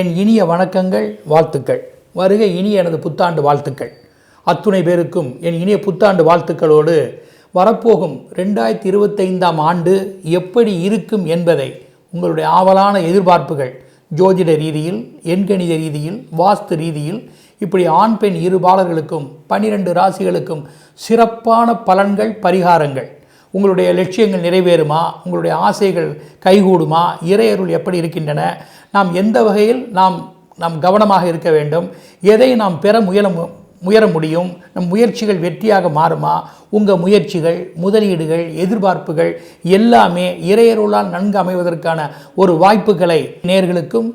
என் இனிய வணக்கங்கள், வாழ்த்துக்கள். வருக இனிய எனது புத்தாண்டு வாழ்த்துக்கள். அத்துணை பேருக்கும் என் இனிய புத்தாண்டு வாழ்த்துக்களோடு வரப்போகும் 2025ஆம் ஆண்டு எப்படி இருக்கும் என்பதை உங்களுடைய ஆவலான எதிர்பார்ப்புகள் ஜோதிட ரீதியில், எண்கணித ரீதியில், வாஸ்து ரீதியில், இப்படி ஆண் பெண் இருபாலர்களுக்கும் 12 ராசிகளுக்கும் சிறப்பான பலன்கள், பரிகாரங்கள், உங்களுடைய லட்சியங்கள் நிறைவேறுமா, உங்களுடைய ஆசைகள் கைகூடுமா, இறையருள் எப்படி இருக்கின்றன, நாம் எந்த வகையில் நாம் கவனமாக இருக்க வேண்டும், எதை நாம் பெற முயற முடியும், நம் முயற்சிகள் வெற்றியாக மாறுமா, உங்கள் முயற்சிகள், முதலீடுகள், எதிர்பார்ப்புகள் எல்லாமே இறையருளால் நன்கு அமைவதற்கான ஒரு வாய்ப்புகளை நேயர்களுக்கும்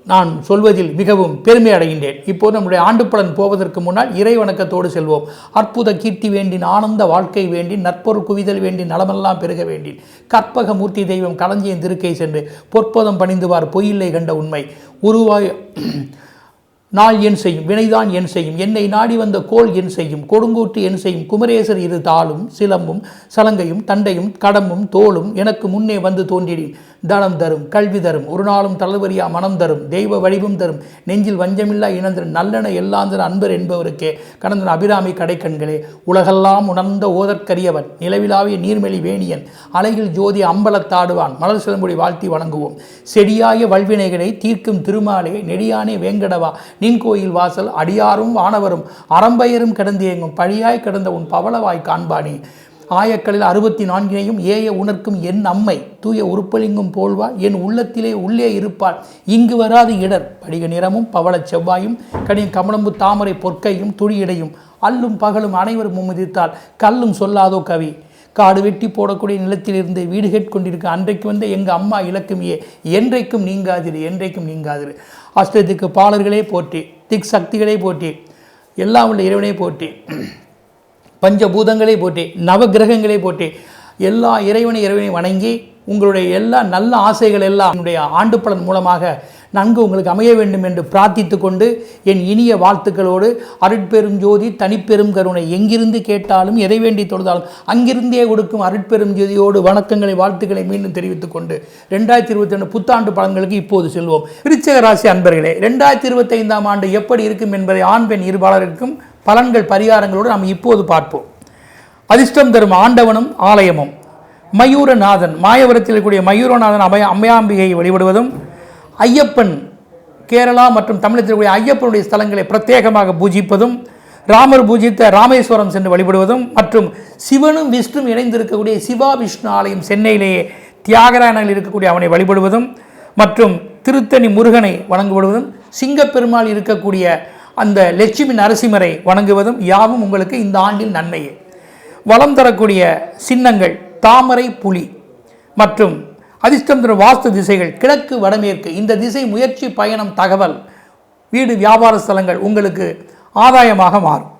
நான் சொல்வதில் மிகவும் பெருமை அடைகின்றேன். இப்போது நம்முடைய ஆண்டு பலன் போவதற்கு முன்னால் இறை வணக்கத்தோடு செல்வோம். அற்புத கீர்த்தி வேண்டி, ஆனந்த வாழ்க்கை வேண்டி, நற்பொருள் குவிதல் வேண்டி, நலமெல்லாம் பெருக வேண்டி, கற்பக மூர்த்தி தெய்வம் களஞ்சியம் திருக்கை சென்று பொற்பதம் பணிந்துவார் பொய்யில்லை கண்ட உண்மை உருவாய் நாள் என் செய்யும், வினைதான் என் செய்யும், என்னை நாடி வந்த கோள் என் செய்யும், கொடுங்கூற்று என் செய்யும், குமரேசர் இரு தாளும் சிலம்பும் சலங்கையும் தண்டையும் கடம்பும் தோளும் எனக்கு முன்னே வந்து தோன்றிடின், தனம் தரும், கல்வி தரும், ஒரு நாளும் தளர்வரியா மனம் தரும், தெய்வ வடிவம் தரும், நெஞ்சில் வஞ்சமில்லா இனந்தரும், நல்லென எல்லாந்தர அன்பர் என்பவருக்கே கடந்த அபிராமி கடைக்கண்களே, உலகெல்லாம் உணர்ந்த ஓதற்கரியவன், நிலவிலாவிய நீர்மெளி வேணியன், அலையில் ஜோதி அம்பலத்தாடுவான், மலர் சிலம்புடி வாழ்த்தி வணங்குவோம். செடியாய வல்வினைகளை தீர்க்கும் திருமாலே, நெடியானே வேங்கடவா, நின் கோயில் வாசல், அடியாரும் வானவரும் அறம்பெயரும் கிடந்தேங்கும், பழியாய் கிடந்த உன் பவளவாய் காண்பானே, ஆயக்களில் 64 ஏய உணர்க்கும் என் அம்மை, தூய உருப்பலிங்கும் போல்வாள், என் உள்ளத்திலே உள்ளே இருப்பாள், இங்கு வராது இடர், படிக நிறமும் பவளச் செவ்வாயும் கடின கமலம்பு தாமரை பொற்கையும் துடியிடையும், அல்லும் பகலும் அனைவரும் மும்மிதித்தால் கல்லும் சொல்லாதோ கவி, காடு வெட்டி போடக்கூடிய நிலத்திலிருந்து வீடு கேட்கொண்டிருக்க அன்றைக்கு வந்த எங்கள் அம்மா இலக்குமியே, என்றைக்கும் நீங்காதிரு, என்றைக்கும் நீங்காதிரு. அஷ்டத்துக்கு பாலர்களே போற்றி, திக் சக்திகளே போற்றி, எல்லாம் உள்ள இறைவனை போற்றி, பஞ்சபூதங்களை போற்றி, நவகிரகங்களை போற்றி, எல்லா இறைவனை வணங்கி உங்களுடைய எல்லா நல்ல ஆசைகள் எல்லாம் என்னுடைய ஆண்டு பலன் மூலமாக நன்கு உங்களுக்கு அமைய வேண்டும் என்று பிரார்த்தித்து கொண்டு என் இனிய வாழ்த்துக்களோடு அருட்பெரும் ஜோதி தனிப்பெரும் கருணை எங்கிருந்து கேட்டாலும் எதை வேண்டி தொழுதாலும் அங்கிருந்தே கொடுக்கும் அருட்பெரும் ஜோதியோடு வணக்கங்களை, வாழ்த்துக்களை மீண்டும் தெரிவித்துக் கொண்டு 2022 புத்தாண்டு பலன்களுக்கு இப்போது செல்வோம். விருச்சிக ராசி அன்பர்களே, 2025ஆம் ஆண்டு எப்படி இருக்கும் என்பதை ஆண் பெண் இருபாலருக்கும் பலன்கள், பரிகாரங்களோடு நாம் இப்போது பார்ப்போம். அதிர்ஷ்டம் தரும் ஆண்டவனும் ஆலயமும் மயூரநாதன், மாயவரத்தில் இருக்கக்கூடிய மயூரநாதன் அம்மையாம்பிகையை வழிபடுவதும், ஐயப்பன் கேரளா மற்றும் தமிழகத்தில் இருக்கக்கூடிய ஐயப்பனுடைய ஸ்தலங்களை பிரத்யேகமாக பூஜிப்பதும், ராமர் பூஜித்த ராமேஸ்வரம் சென்று வழிபடுவதும், மற்றும் சிவனும் விஷ்ணுவும் இணைந்திருக்கக்கூடிய சிவா விஷ்ணு ஆலயம் சென்னையிலேயே தியாகராயனில் இருக்கக்கூடிய அவனை வழிபடுவதும், மற்றும் திருத்தணி முருகனை வணங்குவதும், சிங்கப்பெருமாள் இருக்கக்கூடிய அந்த லட்சுமி நரசிம்மரை வணங்குவதும் யாவும் உங்களுக்கு இந்த ஆண்டில் நன்மையே. வளம் தரக்கூடிய சின்னங்கள் தாமரை, புலி மற்றும் அதிர்ஷ்டம் தரும் வாஸ்து திசைகள் கிழக்கு, வடமேற்கு. இந்த திசை முயற்சி, பயணம், தகவல், வீடு, வியாபார ஸ்தலங்கள் உங்களுக்கு ஆதாயமாக மாறும்.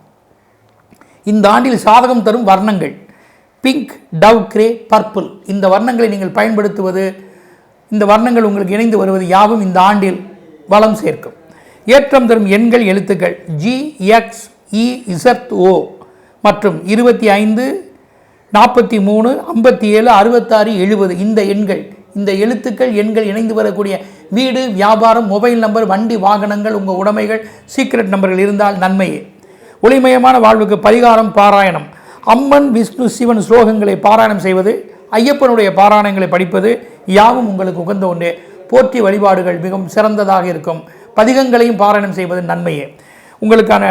இந்த ஆண்டில் சாதகம் தரும் வர்ணங்கள் பிங்க், டவ், கிரே, பர்பிள். இந்த வர்ணங்களை நீங்கள் பயன்படுத்துவது, இந்த வர்ணங்கள் உங்களுக்கு இணைந்து வருவது யாவும் இந்த ஆண்டில் வளம் சேர்க்கும். ஏற்றம் தரும் எண்கள், எழுத்துக்கள் GXEZO மற்றும் 25, 43, 57, 66, 70. இந்த எண்கள், இந்த எழுத்துக்கள், எண்கள் இணைந்து வரக்கூடிய வீடு, வியாபாரம், மொபைல் நம்பர், வண்டி, வாகனங்கள், உங்கள் உடைமைகள், சீக்ரெட் நம்பர்கள் இருந்தால் நன்மையே. ஒளிமயமான வாழ்வுக்கு பரிகாரம், பாராயணம், அம்மன், விஷ்ணு, சிவன் ஸ்லோகங்களை பாராயணம் செய்வது, ஐயப்பனுடைய பாராயணங்களை படிப்பது யாவும் உங்களுக்கு உகந்த ஒன்றே. போற்றி வழிபாடுகள் மிகவும் சிறந்ததாக இருக்கும். பதிகங்களையும் பாராயணம் செய்வது நன்மையே. உங்களுக்கான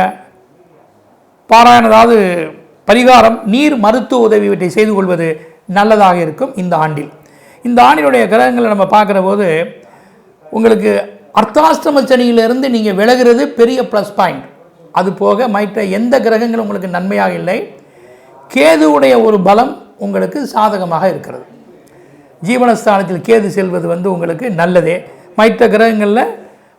பாராயணம், அதாவது பரிகாரம், நீர் மருத்துவ உதவி இவற்றை செய்து கொள்வது நல்லதாக இருக்கும் இந்த ஆண்டில். இந்த ஆண்டினுடைய கிரகங்களை நம்ம பார்க்குற போது உங்களுக்கு அர்த்தாஷ்டம சனியிலிருந்து நீங்கள் விலகிறது பெரிய ப்ளஸ் பாயிண்ட். அது போக மற்ற எந்த கிரகங்களும் உங்களுக்கு நன்மையாக இல்லை. கேதுவுடைய ஒரு பலம் உங்களுக்கு சாதகமாக இருக்கிறது. ஜீவனஸ்தானத்தில் கேது செல்வது உங்களுக்கு நல்லதே. மற்ற கிரகங்களில்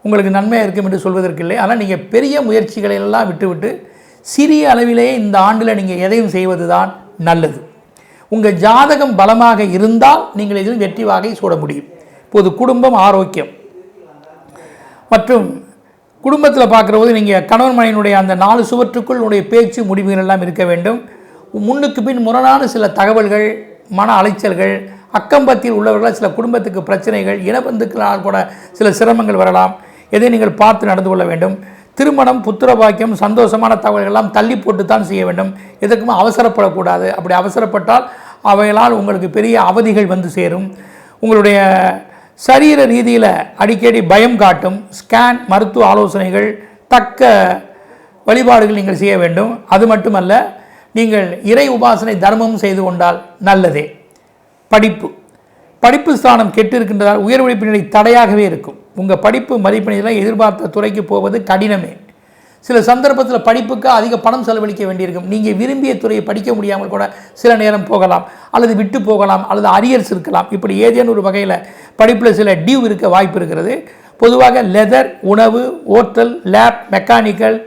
உங்களுக்கு நன்மையாக இருக்கும் என்று சொல்வதற்கு இல்லை. ஆனால் நீங்கள் பெரிய முயற்சிகளை எல்லாம் விட்டுவிட்டு சிறிய அளவிலேயே இந்த ஆண்டில் நீங்கள் எதையும் செய்வது தான் நல்லது. உங்கள் ஜாதகம் பலமாக இருந்தால் நீங்கள் இதில் வெற்றி வாகை சூட முடியும். இப்போது குடும்பம், ஆரோக்கியம் மற்றும் குடும்பத்தில் பார்க்குற போது நீங்கள் கணவன் மனைவியினுடைய அந்த 4 சுவற்றுக்குள் உடைய பேச்சு, முடிவுகள் எல்லாம் இருக்க வேண்டும். முன்னுக்கு பின் முரணான சில தகவல்கள், மன அலைச்சல்கள், அக்கம்பத்தில் உள்ளவர்களால் சில குடும்பத்துக்கு பிரச்சனைகள், இனபந்துக்களால் கூட சில சிரமங்கள் வரலாம். எதை நீங்கள் பார்த்து நடந்து கொள்ள வேண்டும். திருமணம், புத்திர பாக்கியம், சந்தோஷமான தகவல்கள்லாம் தள்ளி போட்டு தான் செய்ய வேண்டும். எதற்குமே அவசரப்படக்கூடாது. அப்படி அவசரப்பட்டால் அவைகளால் உங்களுக்கு பெரிய அவதிகள் வந்து சேரும். உங்களுடைய சரீர ரீதியில் அடிக்கடி பயம் காட்டும். ஸ்கேன், மருத்துவ ஆலோசனைகள், தக்க வழிபாடுகள் நீங்கள் செய்ய வேண்டும். அது மட்டுமல்ல, நீங்கள் இறை உபாசனை தர்மம் செய்து கொண்டால் நல்லதே. படிப்பு ஸ்தானம் கெட்டு இருக்கின்றதால் உயர்வழிப்பு நிலை தடையாகவே இருக்கும். உங்கள் படிப்பு மதிப்பெண்ணில் எதிர்பார்த்த துறைக்கு போவது கடினமே. சில சந்தர்ப்பத்தில் படிப்புக்கு அதிக பணம் செலவழிக்க வேண்டியிருக்கும். நீங்கள் விரும்பிய துறையை படிக்க முடியாமல் கூட சில நேரம் போகலாம், அல்லது விட்டு போகலாம், அல்லது அரியர்ஸ் இருக்கலாம். இப்படி ஏதேனும் ஒரு வகையில் படிப்பில் சில டியூ இருக்க வாய்ப்பு இருக்கிறது. பொதுவாக லெதர், உணவு, hotel, lab, mechanical,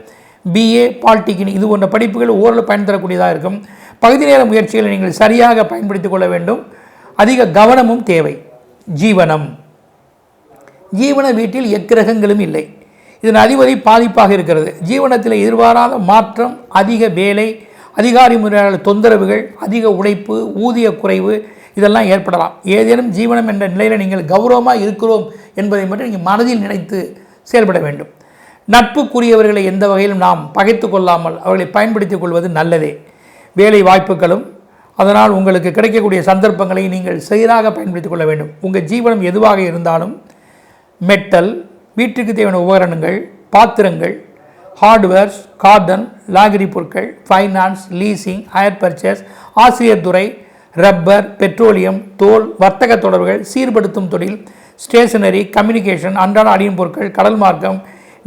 BA, polytechnic இது போன்ற படிப்புகள் ஓரளவு பயன் தரக்கூடியதாக இருக்கும். பகுதி நேர முயற்சிகளை நீங்கள் சரியாக பயன்படுத்திக் கொள்ள வேண்டும். அதிக கவனமும் தேவை. ஜீவன வீட்டில் எக்கிரகங்களும் இல்லை. இதன் அதிபதி பாதிப்பாக இருக்கிறது. ஜீவனத்தில் எதிர்பாராத மாற்றம், அதிக வேலை, அதிகாரி முறையாளர் தொந்தரவுகள், அதிக உழைப்பு, ஊதிய குறைவு இதெல்லாம் ஏற்படலாம். ஏதேனும் ஜீவனம் என்ற நிலையில் நீங்கள் கௌரவமாக இருக்கிறோம் என்பதை மட்டும் நீங்கள் மனதில் நினைத்து செயல்பட வேண்டும். நட்புக்குரியவர்களை எந்த வகையிலும் நாம் பகைத்து கொள்ளாமல் அவர்களை பயன்படுத்திக் கொள்வது நல்லதே. வேலை வாய்ப்புகளும் அதனால் உங்களுக்கு கிடைக்கக்கூடிய சந்தர்ப்பங்களை நீங்கள் சீராக பயன்படுத்திக் கொள்ள வேண்டும். உங்கள் ஜீவனம் எதுவாக இருந்தாலும் மெட்டல், வீட்டுக்கு தேவையான உபகரணங்கள், பாத்திரங்கள், ஹார்ட்வேர்ஸ், கார்டன், லாகிரி பொருட்கள், ஃபைனான்ஸ், லீசிங், ஹயர் பர்ச்சேஸ், ஆசிரியர் துறை, ரப்பர், பெட்ரோலியம், தோல், வர்த்தக தொடர்புகள், சீர்படுத்தும் தொழில், ஸ்டேஷனரி, கம்யூனிகேஷன், அன்றாட அடியும் பொருட்கள், கடல் மார்க்கம்,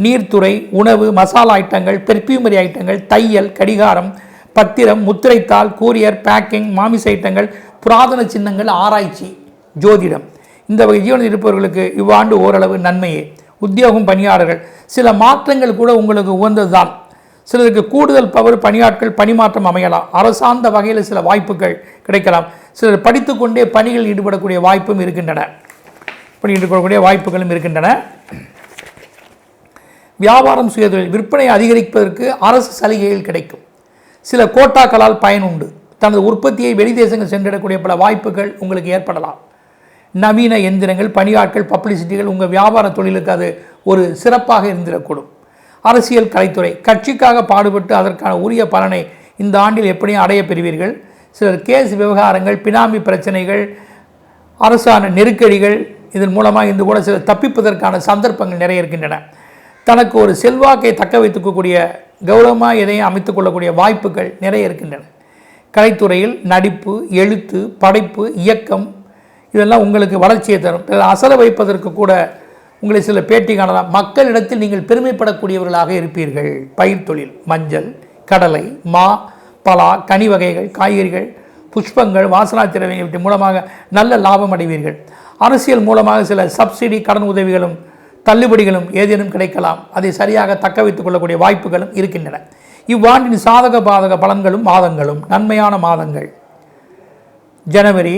நீர்த்துறை, உணவு, மசாலா ஐட்டங்கள், பெர்ஃப்யூமரி ஐட்டங்கள், தையல், கடிகாரம், பத்திரம், முத்திரைத்தாள், கூரியர், பேக்கிங், மாமிச ஐட்டங்கள், புராதன சின்னங்கள், ஆராய்ச்சி, ஜோதிடம் இந்த வகை ஜீவனத்தில் இருப்பவர்களுக்கு இவ்வாண்டு ஓரளவு நன்மையே. உத்தியோகம், பணியாளர்கள் சில மாற்றங்கள் கூட உங்களுக்கு உகந்ததுதான். சிலருக்கு கூடுதல் பவர், பணியாட்கள், பணிமாற்றம் அமையலாம். அரசாங்க வகையில் சில வாய்ப்புகள் கிடைக்கலாம். சிலர் படித்துக்கொண்டே பணிகளில் ஈடுபடக்கூடிய வாய்ப்பும் இருக்கின்றன. வாய்ப்புகளும் இருக்கின்றன. வியாபாரம், சுயதொழில், விற்பனை அதிகரிப்பதற்கு அரசு சலுகைகள் கிடைக்கும். சில கோட்டாக்களால் பயன் உண்டு. தனது உற்பத்தியை வெளிதேசங்கள் சென்றிடக்கூடிய பல வாய்ப்புகள் உங்களுக்கு ஏற்படலாம். நவீன எந்திரங்கள், பணியாட்கள், பப்ளிசிட்டிகள் உங்கள் வியாபார தொழிலுக்கு அது ஒரு சிறப்பாக இருந்திடக்கூடும். அரசியல், கலைத்துறை, கட்சிக்காக பாடுபட்டு அதற்கான உரிய பலனை இந்த ஆண்டில் எப்படியும் அடைய பெறுவீர்கள். சிலர் கேஸ் விவகாரங்கள், பினாமி பிரச்சனைகள், அரசான நெருக்கடிகள் இதன் மூலமாக இருந்து கூட சிலர் தப்பிப்பதற்கான சந்தர்ப்பங்கள் நிறைய இருக்கின்றன. தனக்கு ஒரு செல்வாக்கை தக்க வைத்துக்கக்கூடிய கௌரவமாக எதையும் அமைத்துக் கொள்ளக்கூடிய வாய்ப்புகள் நிறைய இருக்கின்றன. கலைத்துறையில் நடிப்பு, எழுத்து, படைப்பு, இயக்கம் இதெல்லாம் உங்களுக்கு வளர்ச்சியை தரும். அசல வைப்பதற்கு கூட உங்களை சில பேட்டி காணலாம். மக்களிடத்தில் நீங்கள் பெருமைப்படக்கூடியவர்களாக இருப்பீர்கள். பயிர் தொழில், மஞ்சள், கடலை, மா, பலா, கனி வகைகள், காய்கறிகள், புஷ்பங்கள், வாசனா திரவியங்கள் மூலமாக நல்ல லாபம் அடைவீர்கள். அரசியல் மூலமாக சில சப்சிடி, கடன் உதவிகளும் தள்ளுபடிகளும் ஏதேனும் கிடைக்கலாம். அதை சரியாக தக்க வைத்துக் கொள்ளக்கூடிய வாய்ப்புகளும் இருக்கின்றன. இவ்வாண்டின் சாதக பாதக பலன்களும் மாதங்களும் நன்மையான மாதங்கள் ஜனவரி,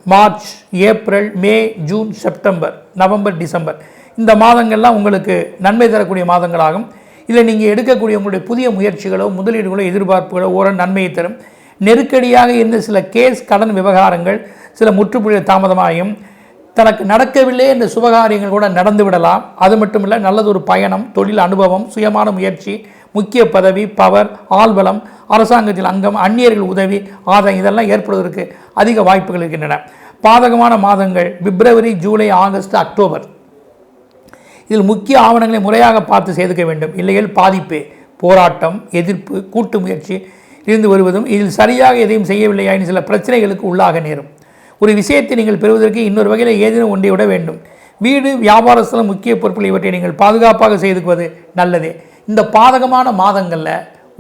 மார்ச், ஏப்ரல், மே, ஜூன், செப்டம்பர், நவம்பர், டிசம்பர் இந்த மாதங்கள்லாம் உங்களுக்கு நன்மை தரக்கூடிய மாதங்களாகும். இதில் நீங்கள் எடுக்கக்கூடிய உங்களுடைய புதிய முயற்சிகளோ முதலீடுகளோ எதிர்பார்ப்புகளோ ஓரளவு நன்மையை தரும். நெருக்கடியாக இருந்த சில கேஸ், கடன் விவகாரங்கள் சில முற்றுப்புள்ளி தாமதமாகும். தனக்கு நடக்கவில்லை என்ற சுபகாரியங்கள் கூட நடந்து விடலாம். அது மட்டுமில்லை, நல்லதொரு பயணம், தொழில் அனுபவம், சுயமான முயற்சி, முக்கிய பதவி, பவர், ஆள்பலம், அரசாங்கத்தில் அங்கம், அந்நியர்கள் உதவி, ஆதாயம் இதெல்லாம் ஏற்படுவதற்கு அதிக வாய்ப்புகள் இருக்கின்றன. பாதகமான மாதங்கள் பிப்ரவரி, ஜூலை, ஆகஸ்ட், அக்டோபர். இதில் முக்கிய ஆவணங்களை முறையாக பார்த்து செய்துக்க வேண்டும். இல்லையில் பாதிப்பே. போராட்டம், எதிர்ப்பு, கூட்டு முயற்சி இருந்து வருவதும் இதில் சரியாக எதையும் செய்யவில்லையாயின் சில பிரச்சனைகளுக்கு உள்ளாக நேரும். ஒரு விஷயத்தை நீங்கள் பெறுவதற்கு இன்னொரு வகையில் ஏதேனும் ஒன்றை விட வேண்டும். வீடு, வியாபார ஸ்தலம், முக்கிய பொறுப்புகள் இவற்றை நீங்கள் பாதுகாப்பாக செய்துக்குவது நல்லதே. இந்த பாதகமான மாதங்களில்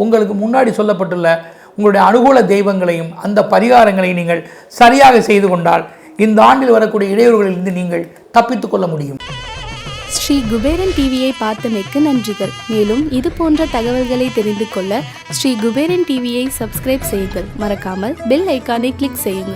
உங்களுக்கு முன்னாடி சொல்லப்பட்டுள்ள உங்களுடைய அனுகூல தெய்வங்களையும் அந்த பரிகாரங்களையும் நீங்கள் சரியாக செய்து கொண்டால் இந்த ஆண்டில் வரக்கூடிய இடையூறுகளிலிருந்து நீங்கள் தப்பித்துக் கொள்ள முடியும். ஸ்ரீ குபேரன் டிவியை பார்த்தமைக்கு நன்றிகள். மேலும் இது போன்ற தகவல்களை தெரிந்து கொள்ள ஸ்ரீ குபேரன் டிவியை சப்ஸ்கிரைப் செய்யுங்கள். மறக்காமல் பெல் ஐக்கானை கிளிக் செய்யுங்கள்.